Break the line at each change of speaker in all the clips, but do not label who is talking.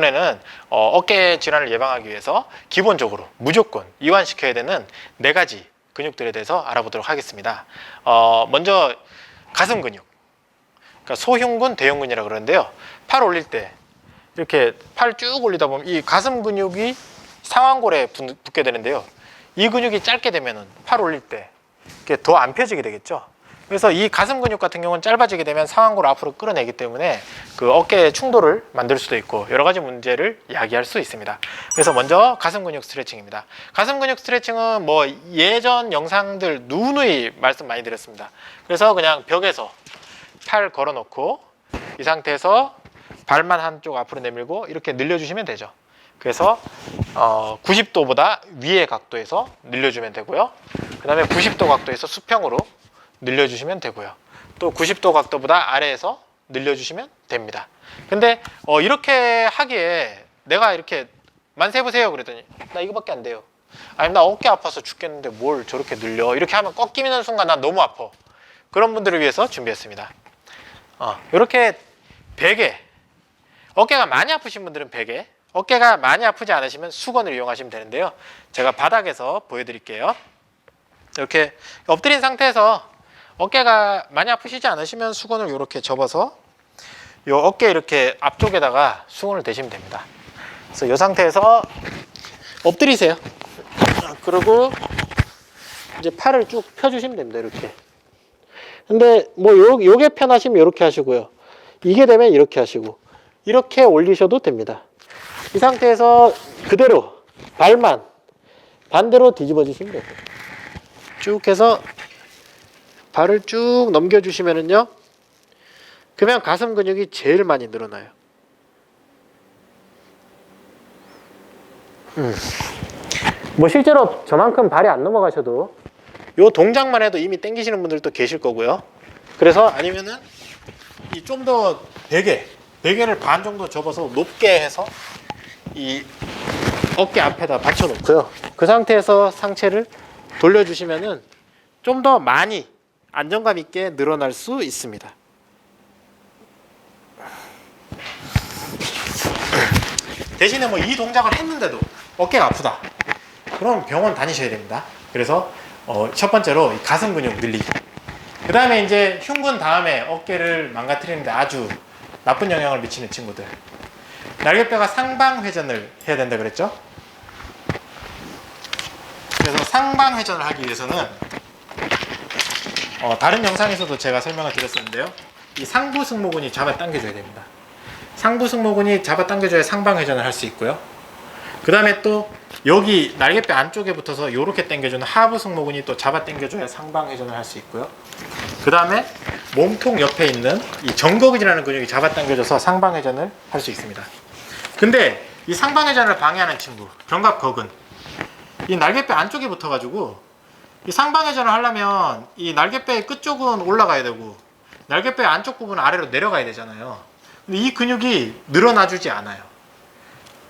이번에는 어깨 질환을 예방하기 위해서 기본적으로 무조건 이완시켜야 되는 4가지 근육들에 대해서 알아보도록 하겠습니다. 먼저 가슴 근육, 그러니까 소흉근, 대흉근이라고 그러는데요. 팔 올릴 때 이렇게 팔 쭉 올리다 보면 이 가슴 근육이 상완골에 붙게 되는데요. 이 근육이 짧게 되면은 팔 올릴 때 이렇게 더 안 펴지게 되겠죠. 그래서 이 가슴 근육 같은 경우는 짧아지게 되면 상완골을 앞으로 끌어내기 때문에 그 어깨에 충돌을 만들 수도 있고 여러 가지 문제를 야기할 수 있습니다. 그래서 먼저 가슴 근육 스트레칭입니다. 가슴 근육 스트레칭은 뭐 예전 영상들 누누이 말씀 많이 드렸습니다. 그래서 그냥 벽에서 팔 걸어 놓고 이 상태에서 발만 한쪽 앞으로 내밀고 이렇게 늘려주시면 되죠. 그래서 90도보다 위의 각도에서 늘려주면 되고요. 그 다음에 90도 각도에서 수평으로 늘려주시면 되고요. 또 90도 각도보다 아래에서 늘려주시면 됩니다. 근데 이렇게 하기에 내가 이렇게 만세 해보세요 그랬더니 나 이거밖에 안 돼요. 아니 나 어깨 아파서 죽겠는데 뭘 저렇게 늘려. 이렇게 하면 꺾이는 순간 난 너무 아파. 그런 분들을 위해서 준비했습니다. 이렇게 베개, 어깨가 많이 아프신 분들은 베개, 어깨가 많이 아프지 않으시면 수건을 이용하시면 되는데요. 제가 바닥에서 보여드릴게요. 이렇게 엎드린 상태에서 어깨가 많이 아프시지 않으시면 수건을 이렇게 접어서 이 어깨 이렇게 앞쪽에다가 수건을 대시면 됩니다. 그래서 이 상태에서 엎드리세요. 그리고 이제 팔을 쭉 펴주시면 됩니다. 이렇게. 근데 뭐 요게 편하시면 이렇게 하시고요. 이게 되면 이렇게 하시고 이렇게 올리셔도 됩니다. 이 상태에서 그대로 발만 반대로 뒤집어 주시면 돼요. 쭉 해서 발을 쭉 넘겨주시면은요, 그러면 가슴 근육이 제일 많이 늘어나요. 뭐 실제로 저만큼 발이 안 넘어가셔도 요 동작만 해도 이미 당기시는 분들도 계실 거고요. 그래서 아니면은 이 좀 더 베개를 반 정도 접어서 높게 해서 이 어깨 앞에다 받쳐 놓고요. 그 상태에서 상체를 돌려주시면은 좀 더 많이 안정감 있게 늘어날 수 있습니다. 대신에 뭐 이 동작을 했는데도 어깨가 아프다. 그럼 병원 다니셔야 됩니다. 그래서 첫 번째로 이 가슴 근육 늘리기. 그 다음에 이제 흉근 다음에 어깨를 망가뜨리는데 아주 나쁜 영향을 미치는 친구들. 날개뼈가 상방회전을 해야 된다 그랬죠? 그래서 상방회전을 하기 위해서는 다른 영상에서도 제가 설명을 드렸었는데요. 이 상부 승모근이 잡아당겨줘야 됩니다. 상부 승모근이 잡아당겨줘야 상방회전을 할 수 있고요. 그 다음에 또 여기 날개뼈 안쪽에 붙어서 이렇게 당겨주는 하부 승모근이 또 잡아당겨줘야 상방회전을 할 수 있고요. 그 다음에 몸통 옆에 있는 이 정거근이라는 근육이 잡아당겨줘서 상방회전을 할 수 있습니다. 근데 이 상방회전을 방해하는 친구, 견갑거근, 이 날개뼈 안쪽에 붙어가지고 이 상방회전을 하려면 이 날개뼈의 끝쪽은 올라가야 되고 날개뼈의 안쪽 부분은 아래로 내려가야 되잖아요. 근데 이 근육이 늘어나주지 않아요.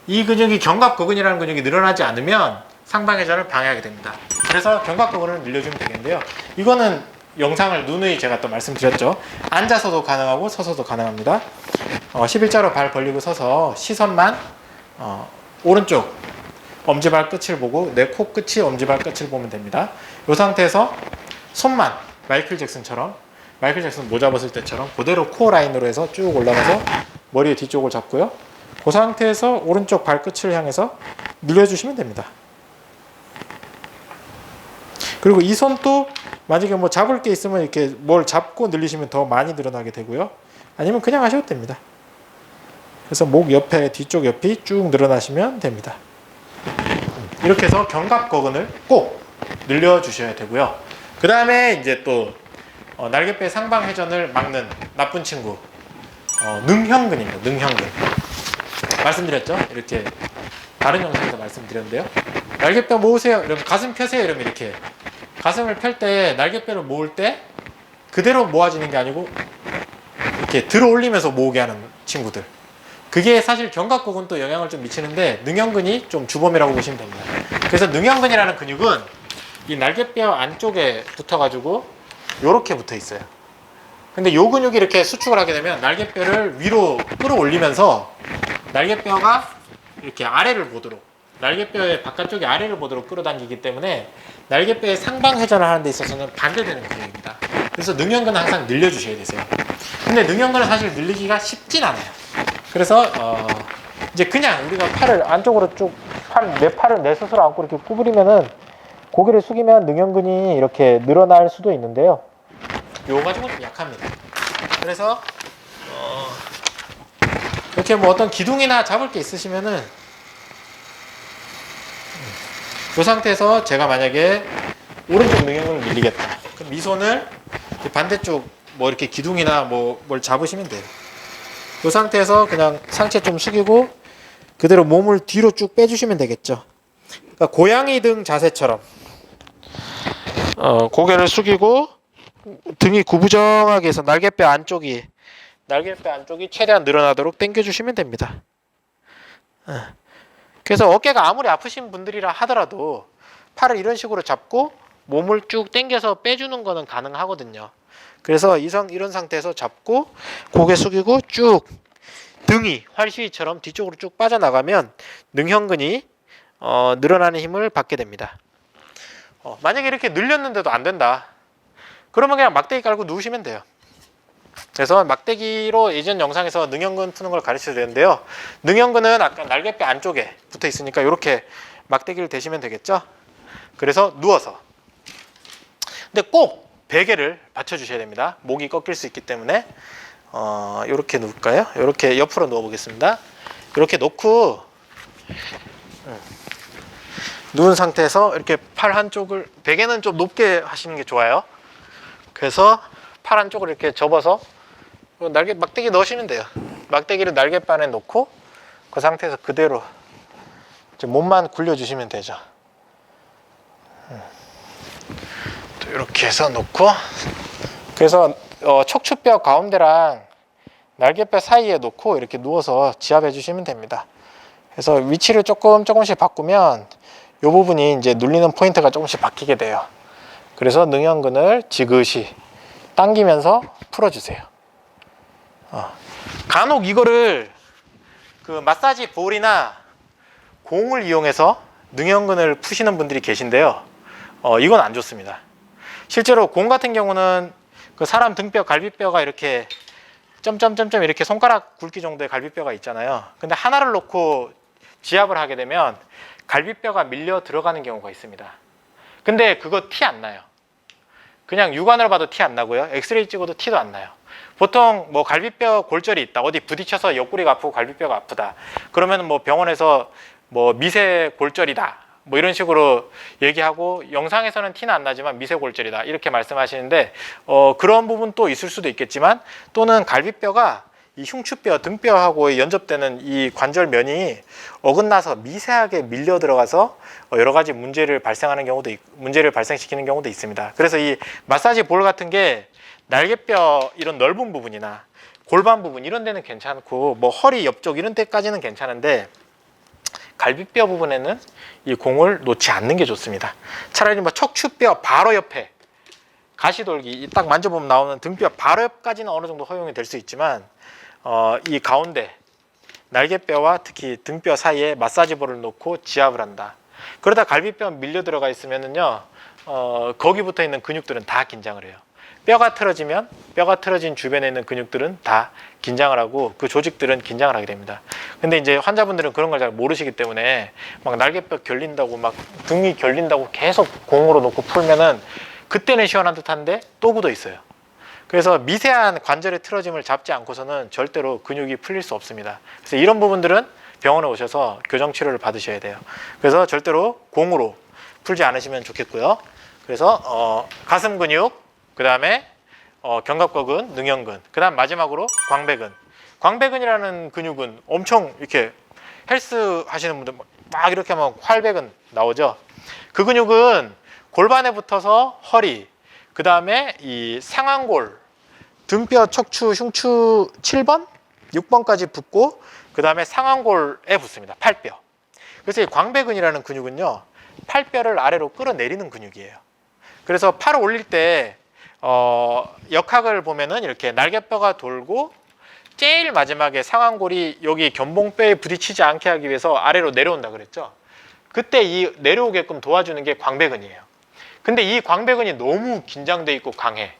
이 근육이 견갑거근이라는 근육이 늘어나지 않으면 상방회전을 방해하게 됩니다. 그래서 견갑거근을 늘려주면 되겠는데요. 이거는 영상을 누누이 제가 또 말씀드렸죠. 앉아서도 가능하고 서서도 가능합니다. 11자로 발 벌리고 서서 시선만 오른쪽 엄지발 끝을 보고 내 코끝이 엄지발 끝을 보면 됩니다. 이 상태에서 손만 마이클 잭슨처럼, 마이클 잭슨 모자 벗을 때처럼 그대로 코어 라인으로 해서 쭉 올라가서 머리 뒤쪽을 잡고요. 그 상태에서 오른쪽 발끝을 향해서 늘려주시면 됩니다. 그리고 이 손도 만약에 뭐 잡을 게 있으면 이렇게 뭘 잡고 늘리시면 더 많이 늘어나게 되고요. 아니면 그냥 하셔도 됩니다. 그래서 목 옆에 뒤쪽 옆이 쭉 늘어나시면 됩니다. 이렇게 해서 견갑거근을 꼭 늘려주셔야 되고요. 그 다음에 이제 또 날개뼈 상방회전을 막는 나쁜 친구, 능형근입니다. 능형근. 말씀드렸죠? 이렇게 다른 영상에서 말씀드렸는데요. 날개뼈 모으세요. 이러면 가슴 펴세요. 이러면 이렇게 가슴을 펼 때 날개뼈를 모을 때 그대로 모아지는 게 아니고 이렇게 들어 올리면서 모으게 하는 친구들. 그게 사실 견갑거근도 영향을 좀 미치는데 능형근이 좀 주범이라고 보시면 됩니다. 그래서 능형근이라는 근육은 이 날개뼈 안쪽에 붙어가지고 이렇게 붙어 있어요. 근데 이 근육이 이렇게 수축을 하게 되면 날개뼈를 위로 끌어올리면서 날개뼈가 이렇게 아래를 보도록, 날개뼈의 바깥쪽이 아래를 보도록 끌어당기기 때문에 날개뼈의 상방 회전을 하는 데 있어서는 반대되는 근육입니다. 그래서 능형근은 항상 늘려주셔야 되세요. 근데 능형근은 사실 늘리기가 쉽진 않아요. 그래서 이제 그냥 우리가 팔을 안쪽으로 쭉 내 팔을 내 스스로 안고 이렇게 구부리면은 고개를 숙이면 능형근이 이렇게 늘어날 수도 있는데요. 요거 가지고 좀 약합니다. 그래서 이렇게 뭐 어떤 기둥이나 잡을 게 있으시면은 이 상태에서 제가 만약에 오른쪽 능형근을 밀리겠다. 그럼 이 손을 반대쪽 뭐 이렇게 기둥이나 뭐 뭘 잡으시면 돼요. 이 상태에서 그냥 상체 좀 숙이고 그대로 몸을 뒤로 쭉 빼주시면 되겠죠. 그러니까 고양이 등 자세처럼 고개를 숙이고 등이 구부정하게 해서 날개뼈 안쪽이 최대한 늘어나도록 당겨주시면 됩니다. 그래서 어깨가 아무리 아프신 분들이라 하더라도 팔을 이런 식으로 잡고 몸을 쭉 당겨서 빼주는 거는 가능하거든요. 그래서 이런 상태에서 잡고 고개 숙이고 쭉 등이 활시위처럼 뒤쪽으로 쭉 빠져나가면 능형근이 늘어나는 힘을 받게 됩니다. 만약에 이렇게 늘렸는데도 안 된다. 그러면 그냥 막대기 깔고 누우시면 돼요. 그래서 막대기로 예전 영상에서 능형근 푸는 걸 가르쳐 드렸는데요. 능형근은 아까 날개뼈 안쪽에 붙어 있으니까 이렇게 막대기를 대시면 되겠죠. 그래서 누워서. 근데 꼭 베개를 받쳐 주셔야 됩니다. 목이 꺾일 수 있기 때문에 이렇게 누울까요? 이렇게 옆으로 누워 보겠습니다. 이렇게 놓고 누운 상태에서 이렇게 팔 한쪽을, 베개는 좀 높게 하시는 게 좋아요. 그래서 팔 한쪽을 이렇게 접어서 막대기 넣으시면 돼요. 막대기를 날개뼈에 놓고 그 상태에서 그대로 몸만 굴려주시면 되죠. 또 이렇게 해서 놓고, 그래서 척추뼈 가운데랑 날개뼈 사이에 놓고 이렇게 누워서 지압해 주시면 됩니다. 그래서 위치를 조금씩 바꾸면 이 부분이 이제 눌리는 포인트가 조금씩 바뀌게 돼요. 그래서 능형근을 지그시 당기면서 풀어주세요. 간혹 이거를 그 마사지 볼이나 공을 이용해서 능형근을 푸시는 분들이 계신데요. 이건 안 좋습니다. 실제로 공 같은 경우는 그 사람 등뼈, 갈비뼈가 이렇게 점점점점 이렇게 손가락 굵기 정도의 갈비뼈가 있잖아요. 근데 하나를 놓고 지압을 하게 되면 갈비뼈가 밀려 들어가는 경우가 있습니다. 근데 그거 티 안 나요. 그냥 육안으로 봐도 티 안 나고요. 엑스레이 찍어도 티도 안 나요. 보통 뭐 갈비뼈 골절이 있다, 어디 부딪혀서 옆구리가 아프고 갈비뼈가 아프다, 그러면 뭐 병원에서 뭐 미세 골절이다, 뭐 이런 식으로 얘기하고, 영상에서는 티는 안 나지만 미세 골절이다 이렇게 말씀하시는데, 그런 부분 또 있을 수도 있겠지만, 또는 갈비뼈가 이 흉추뼈, 등뼈하고 연접되는 이 관절면이 어긋나서 미세하게 밀려 들어가서 여러 가지 문제를 발생시키는 경우도 있습니다. 그래서 이 마사지 볼 같은 게 날개뼈 이런 넓은 부분이나 골반 부분 이런 데는 괜찮고, 뭐 허리 옆쪽 이런 데까지는 괜찮은데, 갈비뼈 부분에는 이 공을 놓지 않는 게 좋습니다. 차라리 뭐 척추뼈 바로 옆에 가시돌기 딱 만져보면 나오는 등뼈 바로 옆까지는 어느 정도 허용이 될 수 있지만, 이 가운데 날개뼈와 특히 등뼈 사이에 마사지 볼을 놓고 지압을 한다. 그러다 갈비뼈 밀려 들어가 있으면은요, 거기 붙어 있는 근육들은 다 긴장을 해요. 뼈가 틀어지면 뼈가 틀어진 주변에 있는 근육들은 다 긴장을 하고 그 조직들은 긴장을 하게 됩니다. 근데 이제 환자분들은 그런 걸 잘 모르시기 때문에 막 날개뼈 결린다고 막 등이 결린다고 계속 공으로 놓고 풀면은 그때는 시원한 듯한데 또 굳어 있어요. 그래서 미세한 관절의 틀어짐을 잡지 않고서는 절대로 근육이 풀릴 수 없습니다. 그래서 이런 부분들은 병원에 오셔서 교정 치료를 받으셔야 돼요. 그래서 절대로 공으로 풀지 않으시면 좋겠고요. 그래서 가슴 근육, 그 다음에 견갑골근, 능형근, 그 다음 마지막으로 광배근. 광배근이라는 근육은 엄청 이렇게 헬스 하시는 분들 막 이렇게 하면 활배근 나오죠. 그 근육은 골반에 붙어서 허리, 그 다음에 이 상완골, 등뼈, 척추, 흉추 7번, 6번까지 붙고, 그 다음에 상완골에 붙습니다. 팔뼈. 그래서 이 광배근이라는 근육은요, 팔뼈를 아래로 끌어내리는 근육이에요. 그래서 팔을 올릴 때 역학을 보면은 이렇게 날개뼈가 돌고 제일 마지막에 상완골이 여기 견봉뼈에 부딪히지 않게 하기 위해서 아래로 내려온다 그랬죠. 그때 이 내려오게끔 도와주는 게 광배근이에요. 근데 이 광배근이 너무 긴장돼 있고 강해.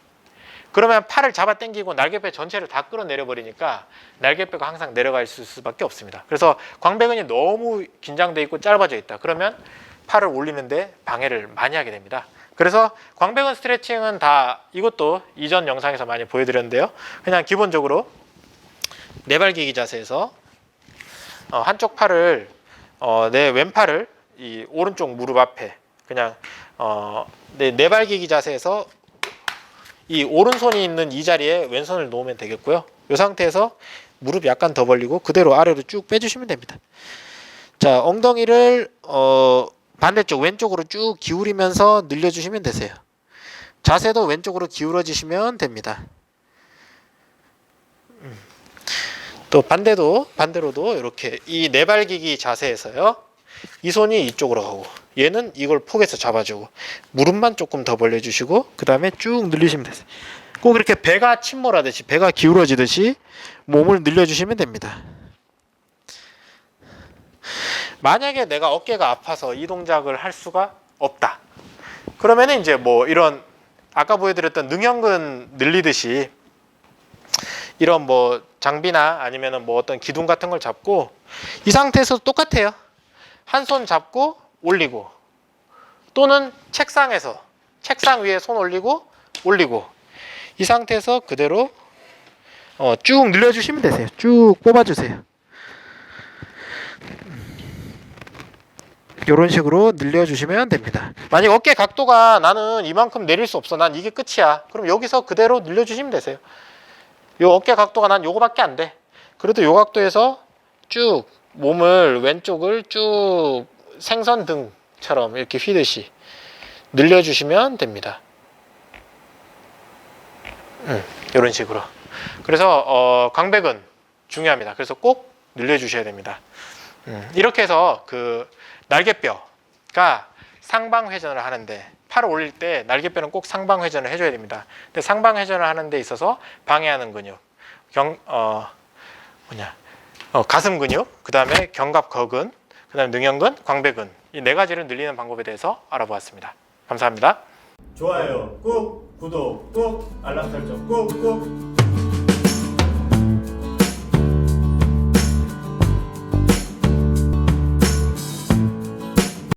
그러면 팔을 잡아 당기고 날개뼈 전체를 다 끌어내려 버리니까 날개뼈가 항상 내려가 있을 수밖에 없습니다. 그래서 광배근이 너무 긴장돼 있고 짧아져 있다. 그러면 팔을 올리는데 방해를 많이 하게 됩니다. 그래서 광배근 스트레칭은 다 이것도 이전 영상에서 많이 보여드렸는데요. 그냥 기본적으로 네발기기 자세에서 한쪽 팔을 내 왼팔을 이 오른쪽 무릎 앞에 그냥 네발기기 자세에서 이 오른손이 있는 이 자리에 왼손을 놓으면 되겠고요. 이 상태에서 무릎 약간 더 벌리고 그대로 아래로 쭉 빼주시면 됩니다. 자, 엉덩이를 반대쪽 왼쪽으로 쭉 기울이면서 늘려주시면 되세요. 자세도 왼쪽으로 기울어지시면 됩니다. 또 반대로도 이렇게 이 네발기기 자세에서요. 이 손이 이쪽으로 가고 얘는 이걸 폭에서 잡아주고 무릎만 조금 더 벌려주시고 그 다음에 쭉 늘리시면 되세요. 꼭 이렇게 배가 침몰하듯이 배가 기울어지듯이 몸을 늘려주시면 됩니다. 만약에 내가 어깨가 아파서 이 동작을 할 수가 없다. 그러면은 이제 뭐 이런 아까 보여드렸던 능형근 늘리듯이 이런 뭐 장비나 아니면은 뭐 어떤 기둥 같은 걸 잡고 이 상태에서 똑같아요. 한 손 잡고 올리고 또는 책상 위에 손 올리고 이 상태에서 그대로 쭉 늘려주시면 되세요. 쭉 뽑아주세요. 이런 식으로 늘려주시면 됩니다. 만약 어깨 각도가 나는 이만큼 내릴 수 없어. 난 이게 끝이야. 그럼 여기서 그대로 늘려주시면 되세요. 요 어깨 각도가 난 요거밖에 안 돼. 그래도 요 각도에서 쭉 몸을 왼쪽을 쭉 생선등처럼 이렇게 휘듯이 늘려주시면 됩니다. 이런 식으로. 그래서 광배근 중요합니다. 그래서 꼭 늘려주셔야 됩니다. 이렇게 해서 그 날개뼈가 상방 회전을 하는데 팔을 올릴 때 날개뼈는 꼭 상방 회전을 해줘야 됩니다. 근데 상방 회전을 하는 데 있어서 방해하는 근육, 가슴 근육, 그 다음에 견갑거근, 그 다음에 능형근, 광배근 이 네 가지를 늘리는 방법에 대해서 알아보았습니다. 감사합니다.
좋아요 꾹, 구독 꾹, 알람 설정 꾹꾹.